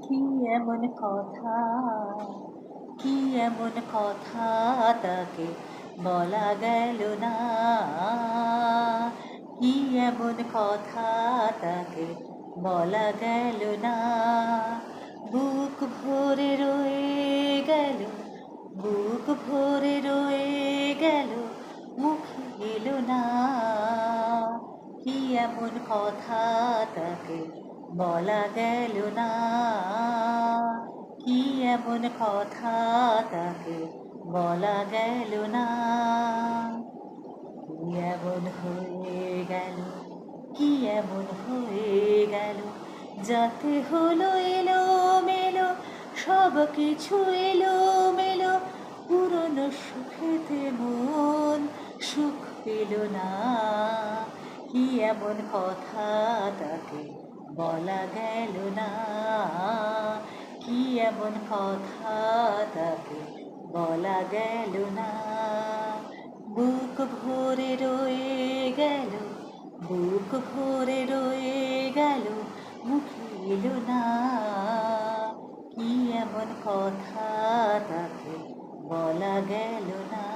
কি এমন কথা, কি এমন কথা তাকে বলা গেল না। কি এমন কথা তাকে বলা গেল না। বুক ভরে রয়ে গেল, বুক ভরে রয়ে গেল, মুখে এলো না। কি এমন কথা তাকে বলা গেল না। কি এমন কথা তাকে বলা গেল না। কি এমন হয়ে গেল, কি এমন হয়ে গেল, যাতে হলো এলো মেলো, সব কিছু এলো মেলো। পুরনো সুখেতে মন সুখ পেল না। কি এমন কথা তাকে বলা গেল না। কি এমন কথা তাকে বলা গেল না। বুক ভরে রয়ে গেল, বুক ভরে রয়ে গেল, মুখে এলো না। কি এমন কথা তাকে বলা গেল না।